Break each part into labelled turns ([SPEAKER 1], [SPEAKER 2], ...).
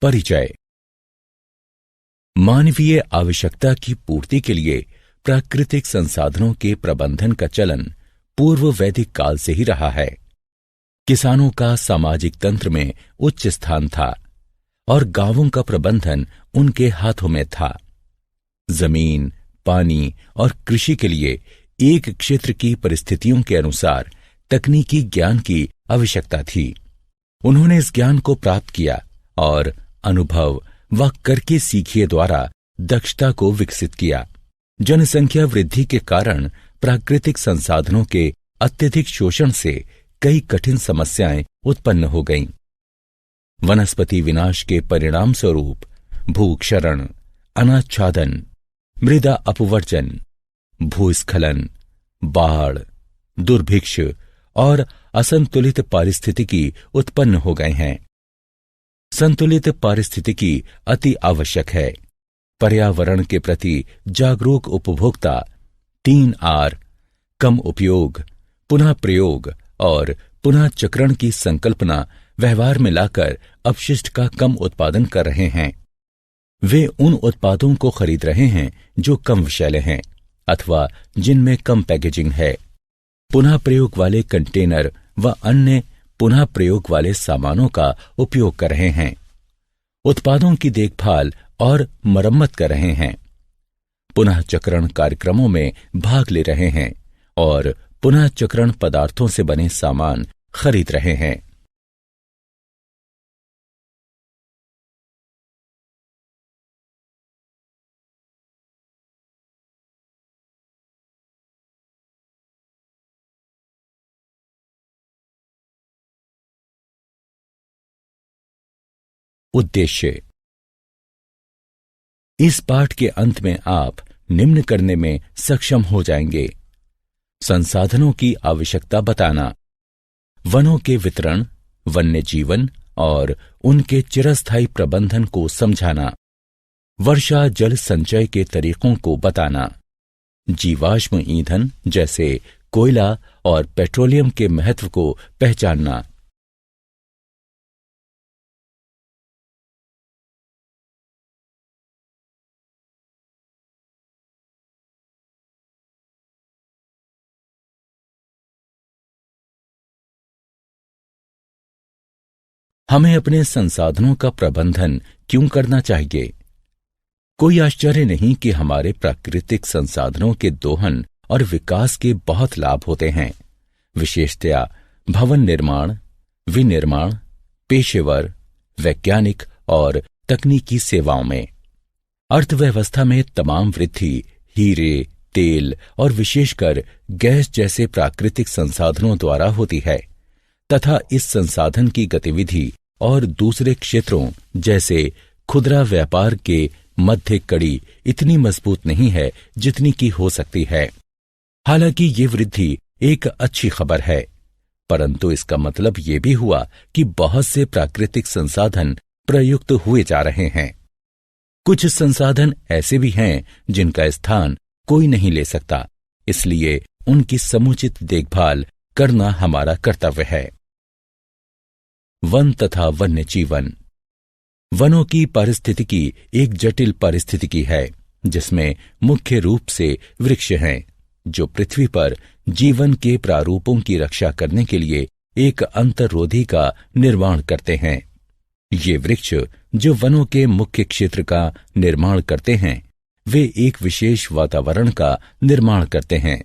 [SPEAKER 1] परिचय। मानवीय आवश्यकता की पूर्ति के लिए प्राकृतिक संसाधनों के प्रबंधन का चलन पूर्व वैदिक काल से ही रहा है। किसानों का सामाजिक तंत्र में उच्च स्थान था और गांवों का प्रबंधन उनके हाथों में था। जमीन, पानी और कृषि के लिए एक क्षेत्र की परिस्थितियों के अनुसार तकनीकी ज्ञान की आवश्यकता थी। उन्होंने इस ज्ञान को प्राप्त किया और अनुभव व करके सीखिए द्वारा दक्षता को विकसित किया। जनसंख्या वृद्धि के कारण प्राकृतिक संसाधनों के अत्यधिक शोषण से कई कठिन समस्याएं उत्पन्न हो गईं। वनस्पति विनाश के परिणाम स्वरूप भूक्षरण, अनाच्छादन, मृदा अपवर्जन, भूस्खलन, बाढ़, दुर्भिक्ष और असंतुलित पारिस्थितिकी उत्पन्न हो गए हैं। संतुलित पारिस्थितिकी अति आवश्यक है। पर्यावरण के प्रति जागरूक उपभोक्ता 3R कम उपयोग, पुनः प्रयोग और पुनः चक्रण की संकल्पना व्यवहार में लाकर अपशिष्ट का कम उत्पादन कर रहे हैं। वे उन उत्पादों को खरीद रहे हैं जो कम विषैले हैं अथवा जिनमें कम पैकेजिंग है। पुनः प्रयोग वाले कंटेनर व अन्य पुनः प्रयोग वाले सामानों का उपयोग कर रहे हैं। उत्पादों की देखभाल और मरम्मत कर रहे हैं। पुनः चक्रण कार्यक्रमों में भाग ले रहे हैं और पुनः चक्रण पदार्थों से बने सामान खरीद रहे हैं। उद्देश्य। इस पाठ के अंत में आप निम्न करने में सक्षम हो जाएंगे। संसाधनों की आवश्यकता बताना, वनों के वितरण, वन्य जीवन और उनके चिरस्थायी प्रबंधन को समझाना, वर्षा जल संचय के तरीकों को बताना, जीवाश्म ईंधन जैसे कोयला और पेट्रोलियम के महत्व को पहचानना। हमें अपने संसाधनों का प्रबंधन क्यों करना चाहिए? कोई आश्चर्य नहीं कि हमारे प्राकृतिक संसाधनों के दोहन और विकास के बहुत लाभ होते हैं, विशेषतया भवन निर्माण, विनिर्माण, पेशेवर, वैज्ञानिक और तकनीकी सेवाओं में। अर्थव्यवस्था में तमाम वृद्धि हीरे, तेल और विशेषकर गैस जैसे प्राकृतिक संसाधनों द्वारा होती है तथा इस संसाधन की गतिविधि और दूसरे क्षेत्रों जैसे खुदरा व्यापार के मध्य कड़ी इतनी मजबूत नहीं है जितनी की हो सकती है। हालांकि ये वृद्धि एक अच्छी खबर है, परंतु इसका मतलब ये भी हुआ कि बहुत से प्राकृतिक संसाधन प्रयुक्त हुए जा रहे हैं। कुछ संसाधन ऐसे भी हैं जिनका स्थान कोई नहीं ले सकता, इसलिए उनकी समुचित देखभाल करना हमारा कर्तव्य है। वन तथा वन्य जीवन। वनों की पारिस्थितिकी एक जटिल पारिस्थितिकी है जिसमें मुख्य रूप से वृक्ष हैं जो पृथ्वी पर जीवन के प्रारूपों की रक्षा करने के लिए एक अंतर्रोधी का निर्माण करते हैं। ये वृक्ष जो वनों के मुख्य क्षेत्र का निर्माण करते हैं, वे एक विशेष वातावरण का निर्माण करते हैं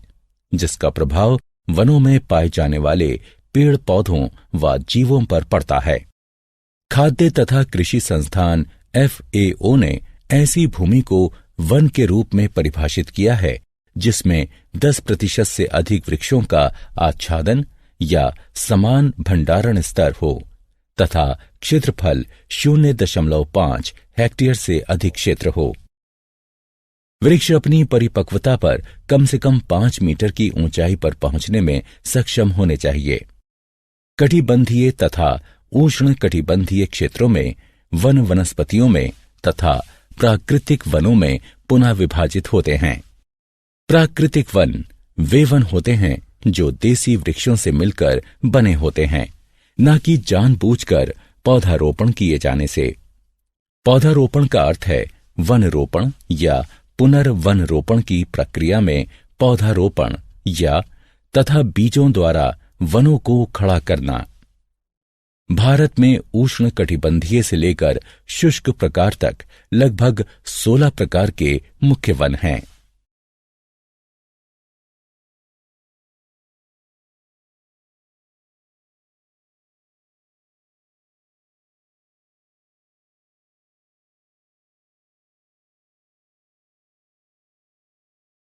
[SPEAKER 1] जिसका प्रभाव वनों में पाए जाने वाले पेड़ पौधों व जीवों पर पड़ता है। खाद्य तथा कृषि संस्थान FAO ने ऐसी भूमि को वन के रूप में परिभाषित किया है जिसमें 10% से अधिक वृक्षों का आच्छादन या समान भंडारण स्तर हो तथा क्षेत्रफल 0.5 हेक्टेयर से अधिक क्षेत्र हो। वृक्ष अपनी परिपक्वता पर कम से कम 5 मीटर की ऊंचाई पर पहुंचने में सक्षम होने चाहिए। कटिबंधीय तथा उष्ण कटिबंधीय क्षेत्रों में वन वनस्पतियों में तथा प्राकृतिक वनों में पुनः विभाजित होते हैं। प्राकृतिक वन वे वन होते हैं जो देसी वृक्षों से मिलकर बने होते हैं, न कि जानबूझकर पौधारोपण किए जाने से। पौधारोपण का अर्थ है वन रोपण या पुनर्वन रोपण की प्रक्रिया में पौधारोपण या तथा बीजों द्वारा वनों को खड़ा करना। भारत में उष्ण कटिबंधीय से लेकर शुष्क प्रकार तक लगभग 16 प्रकार के मुख्य वन हैं।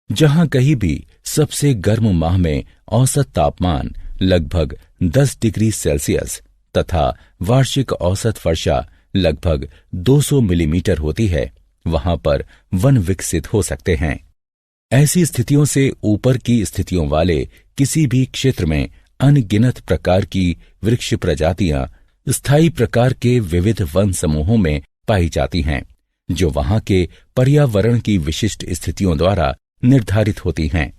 [SPEAKER 1] जहां कहीं भी सबसे गर्म माह में औसत तापमान लगभग 10 डिग्री सेल्सियस तथा वार्षिक औसत वर्षा लगभग 200 मिलीमीटर होती है, वहां पर वन विकसित हो सकते हैं। ऐसी स्थितियों से ऊपर की स्थितियों वाले किसी भी क्षेत्र में अनगिनत प्रकार की वृक्ष प्रजातियां स्थायी प्रकार के विविध वन समूहों में पाई जाती हैं, जो वहां के पर्यावरण की विशिष्ट स्थितियों द्वारा निर्धारित होती हैं।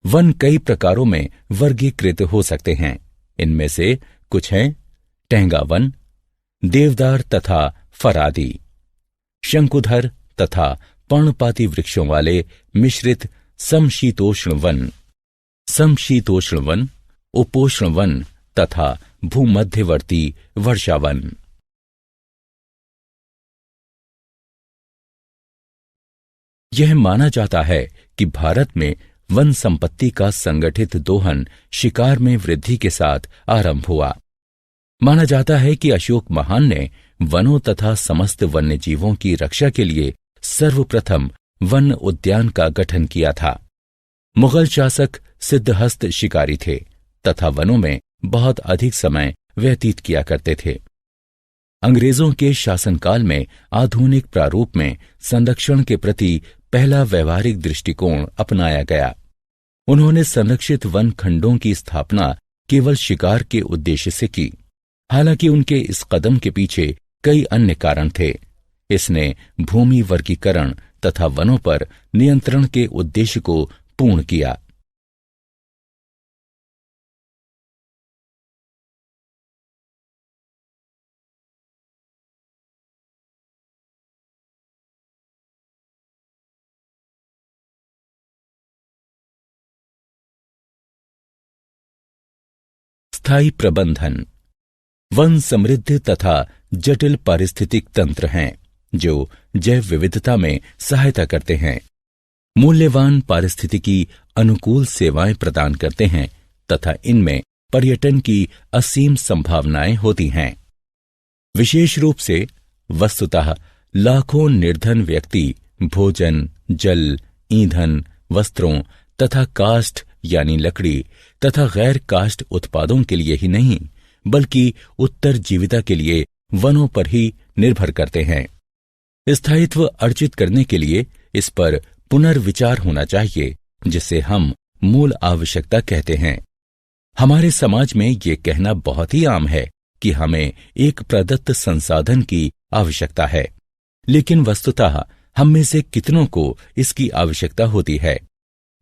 [SPEAKER 1] वन कई प्रकारों में वर्गीकृत हो सकते हैं। इनमें से कुछ हैं टेंगा वन, देवदार तथा फरादी, शंकुधर तथा पर्णपाती वृक्षों वाले मिश्रित समशीतोष्ण वन, उपोष्ण वन तथा भूमध्यवर्ती वर्षावन। यह माना जाता है कि भारत में वन संपत्ति का संगठित दोहन शिकार में वृद्धि के साथ आरंभ हुआ। माना जाता है कि अशोक महान ने वनों तथा समस्त वन्य जीवों की रक्षा के लिए सर्वप्रथम वन उद्यान का गठन किया था। मुगल शासक सिद्धहस्त शिकारी थे तथा वनों में बहुत अधिक समय व्यतीत किया करते थे। अंग्रेजों के शासनकाल में आधुनिक प्रारूप में संरक्षण के प्रति पहला व्यवहारिक दृष्टिकोण अपनाया गया। उन्होंने संरक्षित वन खंडों की स्थापना केवल शिकार के उद्देश्य से की। हालांकि उनके इस कदम के पीछे कई अन्य कारण थे। इसने भूमि वर्गीकरण तथा वनों पर नियंत्रण के उद्देश्य को पूर्ण किया। स्थायी प्रबंधन। वन समृद्ध तथा जटिल पारिस्थितिक तंत्र हैं जो जैव विविधता में सहायता करते हैं, मूल्यवान पारिस्थितिकी अनुकूल सेवाएं प्रदान करते हैं तथा इनमें पर्यटन की असीम संभावनाएं होती हैं। विशेष रूप से वस्तुतः लाखों निर्धन व्यक्ति भोजन, जल, ईंधन, वस्त्रों तथा काष्ठ यानी लकड़ी तथा गैर काष्ठ उत्पादों के लिए ही नहीं बल्कि उत्तरजीविता के लिए वनों पर ही निर्भर करते हैं। स्थायित्व अर्जित करने के लिए इस पर पुनर्विचार होना चाहिए, जिसे हम मूल आवश्यकता कहते हैं। हमारे समाज में ये कहना बहुत ही आम है कि हमें एक प्रदत्त संसाधन की आवश्यकता है, लेकिन वस्तुतः हम में से कितनों को इसकी आवश्यकता होती है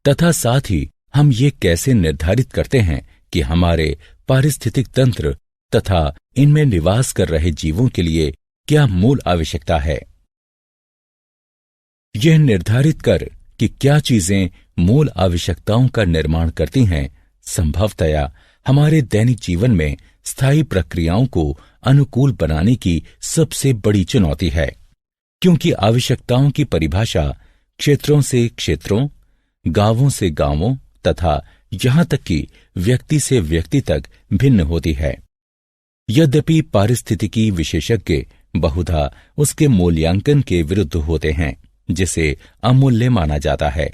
[SPEAKER 1] तथा साथ ही हम ये कैसे निर्धारित करते हैं कि हमारे पारिस्थितिक तंत्र तथा इनमें निवास कर रहे जीवों के लिए क्या मूल आवश्यकता है। यह निर्धारित कर कि क्या चीजें मूल आवश्यकताओं का निर्माण करती हैं, संभवतया हमारे दैनिक जीवन में स्थायी प्रक्रियाओं को अनुकूल बनाने की सबसे बड़ी चुनौती है, क्योंकि आवश्यकताओं की परिभाषा क्षेत्रों से क्षेत्रों, गांवों से गांवों तथा यहां तक कि व्यक्ति से व्यक्ति तक भिन्न होती है। यद्यपि पारिस्थितिकी विशेषज्ञ बहुधा उसके मूल्यांकन के विरुद्ध होते हैं, जिसे अमूल्य माना जाता है,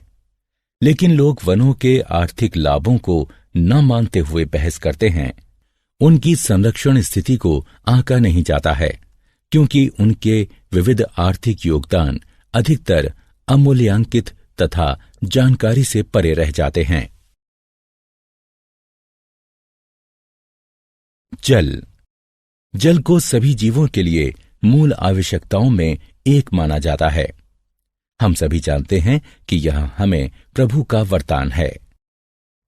[SPEAKER 1] लेकिन लोग वनों के आर्थिक लाभों को न मानते हुए बहस करते हैं। उनकी संरक्षण स्थिति को आंका नहीं जाता है, क्योंकि उनके विविध आर्थिक योगदान अधिकतर अमूल्यांकित तथा जानकारी से परे रह जाते हैं। जल को सभी जीवों के लिए मूल आवश्यकताओं में एक माना जाता है। हम सभी जानते हैं कि यह हमें प्रभु का वरदान है।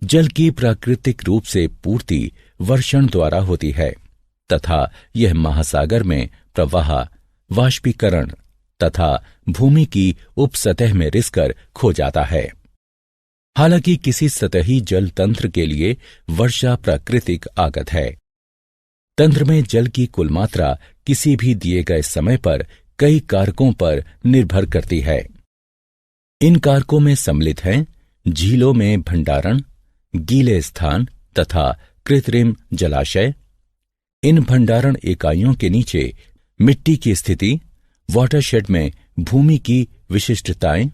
[SPEAKER 1] जल की प्राकृतिक रूप से पूर्ति वर्षण द्वारा होती है तथा यह महासागर में प्रवाह वाष्पीकरण तथा भूमि की उपसतह में रिसकर खो जाता है। हालांकि किसी सतही जल तंत्र के लिए वर्षा प्राकृतिक आगत है। तंत्र में जल की कुल मात्रा किसी भी दिए गए समय पर कई कारकों पर निर्भर करती है। इन कारकों में सम्मिलित हैं झीलों में भंडारण, गीले स्थान तथा कृत्रिम जलाशय। इन भंडारण इकाइयों के नीचे मिट्टी की स्थिति, वाटरशेड में भूमि की विशिष्टताएं,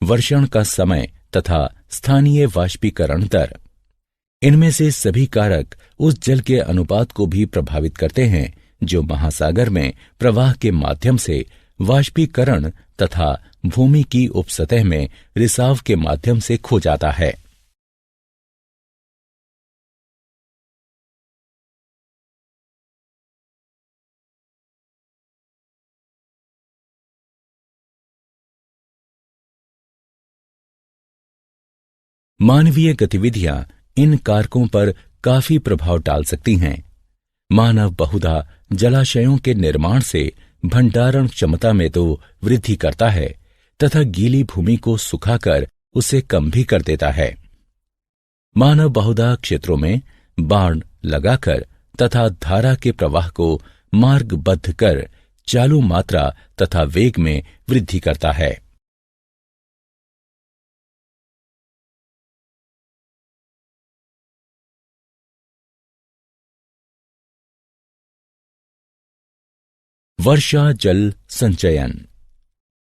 [SPEAKER 1] वर्षण का समय तथा स्थानीय वाष्पीकरण दर। इनमें से सभी कारक उस जल के अनुपात को भी प्रभावित करते हैं जो महासागर में प्रवाह के माध्यम से वाष्पीकरण तथा भूमि की उपसतह में रिसाव के माध्यम से खो जाता है। मानवीय गतिविधियां इन कारकों पर काफी प्रभाव डाल सकती हैं। मानव बहुधा जलाशयों के निर्माण से भंडारण क्षमता में तो वृद्धि करता है तथा गीली भूमि को सुखाकर उसे कम भी कर देता है। मानव बहुधा क्षेत्रों में बाड़ लगाकर तथा धारा के प्रवाह को मार्गबद्ध कर चालू मात्रा तथा वेग में वृद्धि करता है। वर्षा जल संचयन।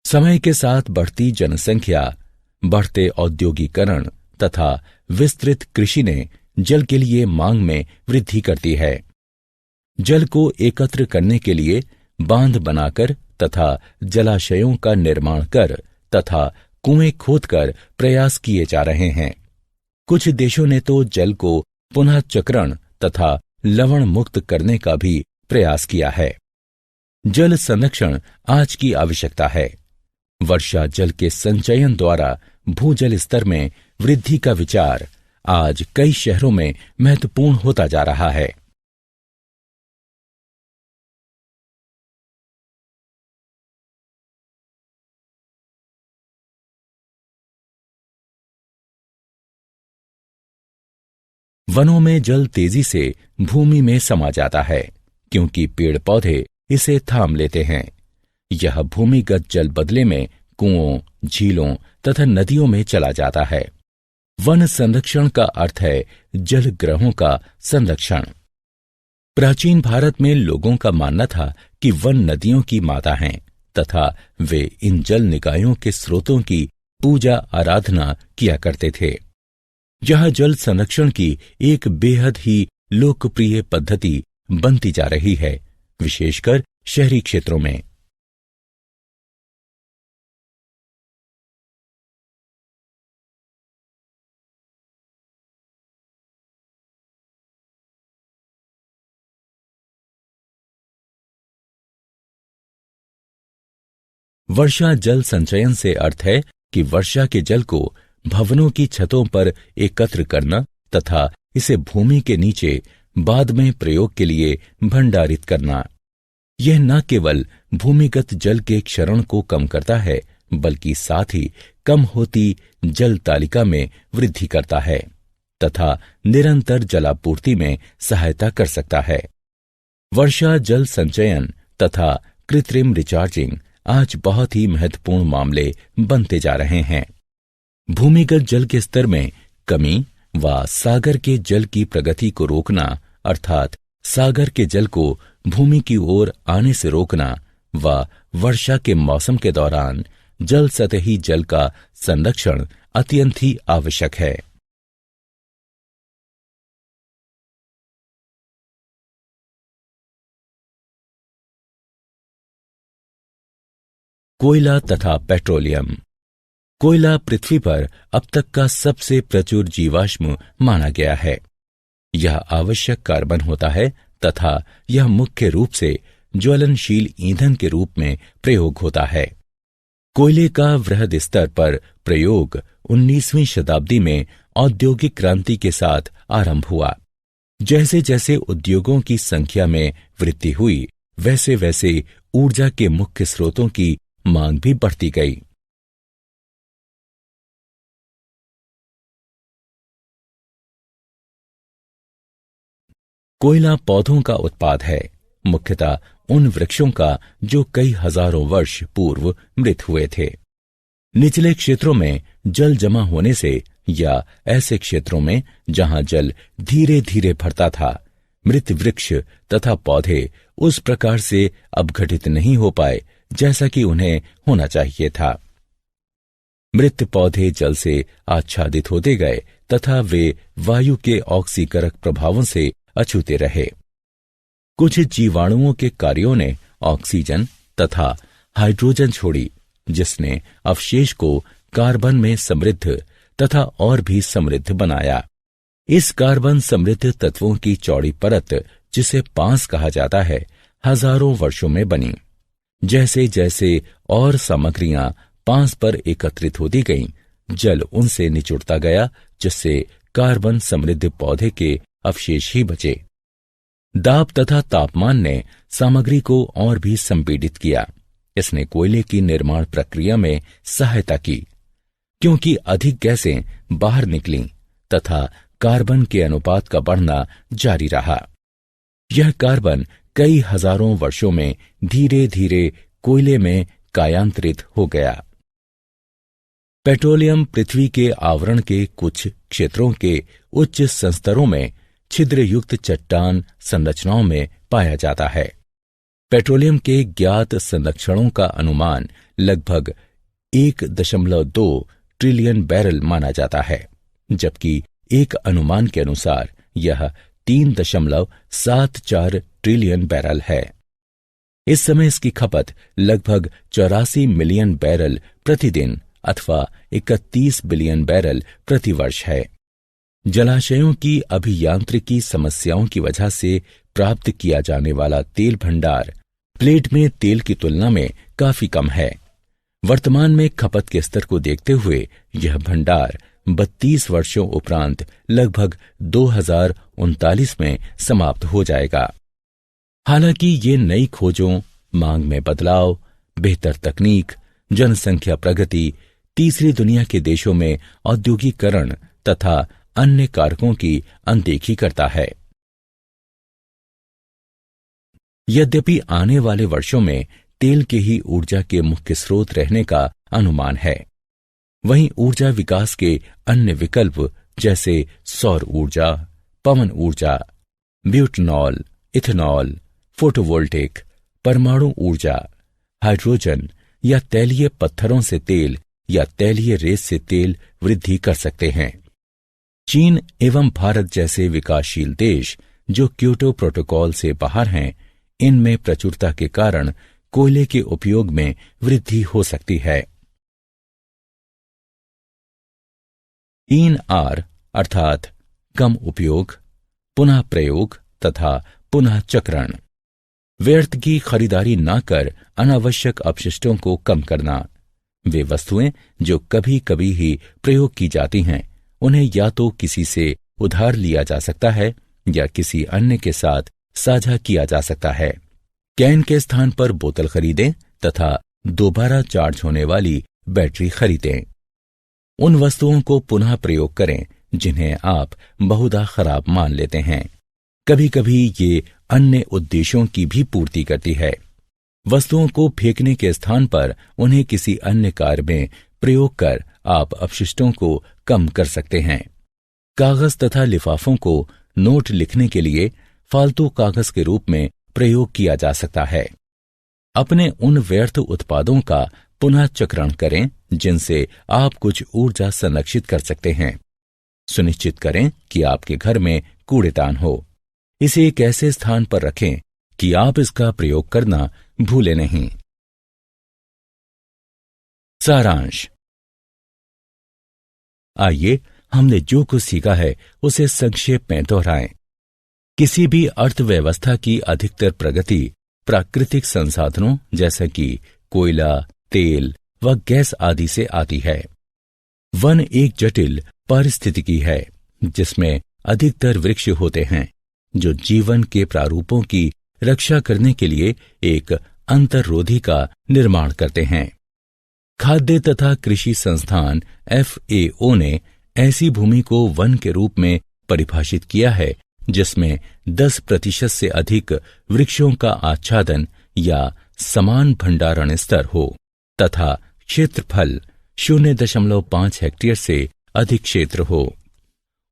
[SPEAKER 1] समय के साथ बढ़ती जनसंख्या, बढ़ते औद्योगिकरण तथा विस्तृत कृषि ने जल के लिए मांग में वृद्धि करती है। जल को एकत्र करने के लिए बांध बनाकर तथा जलाशयों का निर्माण कर तथा कुएं खोदकर प्रयास किए जा रहे हैं। कुछ देशों ने तो जल को पुनः चक्रण तथा लवण मुक्त करने का भी प्रयास किया है। जल संरक्षण आज की आवश्यकता है। वर्षा जल के संचयन द्वारा भूजल स्तर में वृद्धि का विचार आज कई शहरों में महत्वपूर्ण होता जा रहा है। वनों में जल तेजी से भूमि में समा जाता है क्योंकि पेड़ पौधे इसे थाम लेते हैं। यह भूमिगत जल बदले में कुओं, झीलों तथा नदियों में चला जाता है। वन संरक्षण का अर्थ है जल ग्रहों का संरक्षण। प्राचीन भारत में लोगों का मानना था कि वन नदियों की माता हैं तथा वे इन जल निकायों के स्रोतों की पूजा आराधना किया करते थे। यह जल संरक्षण की एक बेहद ही लोकप्रिय पद्धति बनती जा रही है, विशेषकर शहरी क्षेत्रों में। वर्षा जल संचयन से अर्थ है कि वर्षा के जल को भवनों की छतों पर एकत्र करना तथा इसे भूमि के नीचे बाद में प्रयोग के लिए भंडारित करना। यह न केवल भूमिगत जल के क्षरण को कम करता है बल्कि साथ ही कम होती जल तालिका में वृद्धि करता है तथा निरंतर जलापूर्ति में सहायता कर सकता है। वर्षा जल संचयन तथा कृत्रिम रिचार्जिंग आज बहुत ही महत्वपूर्ण मामले बनते जा रहे हैं। भूमिगत जल के स्तर में कमी व सागर के जल की प्रगति को रोकना अर्थात सागर के जल को भूमि की ओर आने से रोकना व वर्षा के मौसम के दौरान जल सतही जल का संरक्षण अत्यंत ही आवश्यक है। कोयला तथा पेट्रोलियम। कोयला पृथ्वी पर अब तक का सबसे प्रचुर जीवाश्म माना गया है। यह आवश्यक कार्बन होता है तथा यह मुख्य रूप से ज्वलनशील ईंधन के रूप में प्रयोग होता है। कोयले का वृहद स्तर पर प्रयोग 19वीं शताब्दी में औद्योगिक क्रांति के साथ आरंभ हुआ। जैसे जैसे उद्योगों की संख्या में वृद्धि हुई, वैसे वैसे ऊर्जा के मुख्य स्रोतों की मांग भी बढ़ती गई। कोयला पौधों का उत्पाद है, मुख्यतः उन वृक्षों का जो कई हजारों वर्ष पूर्व मृत हुए थे। निचले क्षेत्रों में जल जमा होने से या ऐसे क्षेत्रों में जहां जल धीरे धीरे भरता था, मृत वृक्ष तथा पौधे उस प्रकार से अपघटित नहीं हो पाए जैसा कि उन्हें होना चाहिए था। मृत पौधे जल से आच्छादित होते गए तथा वे वायु के ऑक्सीकरक प्रभावों से अछूते रहे। कुछ जीवाणुओं के कार्यों ने ऑक्सीजन तथा हाइड्रोजन छोड़ी, जिसने अवशेष को कार्बन में समृद्ध तथा और भी समृद्ध बनाया। इस कार्बन समृद्ध तत्वों की चौड़ी परत, जिसे पांस कहा जाता है, हजारों वर्षों में बनी। जैसे जैसे और सामग्रियां पांस पर एकत्रित होती गईं, जल उनसे निचुड़ता गया, जिससे कार्बन समृद्ध पौधे के अवशेष ही बचे। दाब तथा तापमान ने सामग्री को और भी संपीड़ित किया। इसने कोयले की निर्माण प्रक्रिया में सहायता की, क्योंकि अधिक गैसें बाहर निकलीं तथा कार्बन के अनुपात का बढ़ना जारी रहा। यह कार्बन कई हजारों वर्षों में धीरे धीरे कोयले में कायांतरित हो गया। पेट्रोलियम पृथ्वी के आवरण के कुछ क्षेत्रों के उच्च संस्तरों में छिद्रयुक्त चट्टान संरचनाओं में पाया जाता है। पेट्रोलियम के ज्ञात संरक्षणों का अनुमान लगभग 1.2 ट्रिलियन बैरल माना जाता है, जबकि एक अनुमान के अनुसार यह 3.74 ट्रिलियन बैरल है। इस समय इसकी खपत लगभग 84 मिलियन बैरल प्रतिदिन अथवा 31 बिलियन बैरल प्रतिवर्ष है। जलाशयों की अभियांत्रिकी समस्याओं की वजह से प्राप्त किया जाने वाला तेल भंडार प्लेट में तेल की तुलना में काफी कम है। वर्तमान में खपत के स्तर को देखते हुए यह भंडार 32 वर्षों उपरांत लगभग 2039 में समाप्त हो जाएगा। हालांकि ये नई खोजों, मांग में बदलाव, बेहतर तकनीक, जनसंख्या प्रगति, तीसरी दुनिया के देशों में औद्योगिकरण तथा अन्य कारकों की अनदेखी करता है। यद्यपि आने वाले वर्षों में तेल के ही ऊर्जा के मुख्य स्रोत रहने का अनुमान है, वहीं ऊर्जा विकास के अन्य विकल्प जैसे सौर ऊर्जा, पवन ऊर्जा, ब्यूटेनॉल, इथेनॉल, फोटोवोल्टिक, परमाणु ऊर्जा, हाइड्रोजन या तैलीय पत्थरों से तेल या तैलीय रेत से तेल वृद्धि कर सकते हैं। चीन एवं भारत जैसे विकासशील देश जो क्योटो प्रोटोकॉल से बाहर हैं, इनमें प्रचुरता के कारण कोयले के उपयोग में वृद्धि हो सकती है। 3R अर्थात कम उपयोग, पुनः प्रयोग तथा पुनः चक्रण। व्यर्थ की खरीदारी न कर अनावश्यक अपशिष्टों को कम करना। वे वस्तुएं जो कभी कभी ही प्रयोग की जाती हैं, उन्हें या तो किसी से उधार लिया जा सकता है या किसी अन्य के साथ साझा किया जा सकता है। कैन के स्थान पर बोतल खरीदें तथा दोबारा चार्ज होने वाली बैटरी खरीदें। उन वस्तुओं को पुनः प्रयोग करें जिन्हें आप बहुधा खराब मान लेते हैं। कभी कभी ये अन्य उद्देश्यों की भी पूर्ति करती है। वस्तुओं को फेंकने के स्थान पर उन्हें किसी अन्य कार्य में प्रयोग कर आप अपशिष्टों को कम कर सकते हैं। कागज तथा लिफाफों को नोट लिखने के लिए फालतू कागज के रूप में प्रयोग किया जा सकता है। अपने उन व्यर्थ उत्पादों का पुनः चक्रण करें जिनसे आप कुछ ऊर्जा संरक्षित कर सकते हैं। सुनिश्चित करें कि आपके घर में कूड़ेदान हो। इसे एक ऐसे स्थान पर रखें कि आप इसका प्रयोग करना भूलें नहीं। सारांश। आइए हमने जो कुछ सीखा है उसे संक्षेप में दोहराएं। किसी भी अर्थव्यवस्था की अधिकतर प्रगति प्राकृतिक संसाधनों जैसे कि कोयला, तेल व गैस आदि से आती है। वन एक जटिल पारिस्थितिकी है जिसमें अधिकतर वृक्ष होते हैं जो जीवन के प्रारूपों की रक्षा करने के लिए एक अंतर्रोधी का निर्माण करते हैं। खाद्य तथा कृषि संस्थान FAO ने ऐसी भूमि को वन के रूप में परिभाषित किया है जिसमें 10% से अधिक वृक्षों का आच्छादन या समान भंडारण स्तर हो तथा क्षेत्रफल 0.5 हेक्टेयर से अधिक क्षेत्र हो।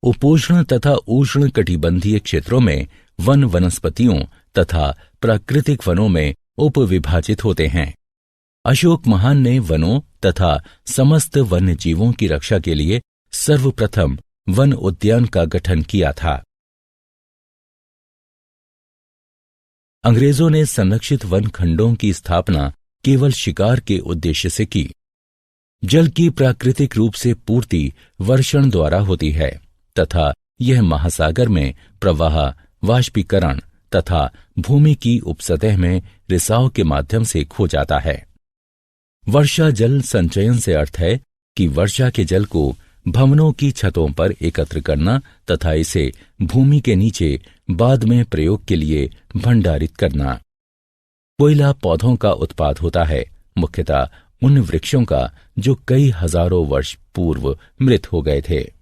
[SPEAKER 1] उपोष्ण तथा उष्ण कटिबंधीय क्षेत्रों में वन वनस्पतियों तथा प्राकृतिक वनों में उपविभाजित होते हैं। अशोक महान ने वनों तथा समस्त वन्य जीवों की रक्षा के लिए सर्वप्रथम वन उद्यान का गठन किया था। अंग्रेजों ने संरक्षित वन खंडों की स्थापना केवल शिकार के उद्देश्य से की। जल की प्राकृतिक रूप से पूर्ति वर्षण द्वारा होती है तथा यह महासागर में प्रवाह, वाष्पीकरण तथा भूमि की उपसतह में रिसाव के माध्यम से खो जाता है। वर्षा जल संचयन से अर्थ है कि वर्षा के जल को भवनों की छतों पर एकत्र करना तथा इसे भूमि के नीचे बाद में प्रयोग के लिए भंडारित करना। कोयला पौधों का उत्पाद होता है, मुख्यतः उन वृक्षों का जो कई हजारों वर्ष पूर्व मृत हो गए थे।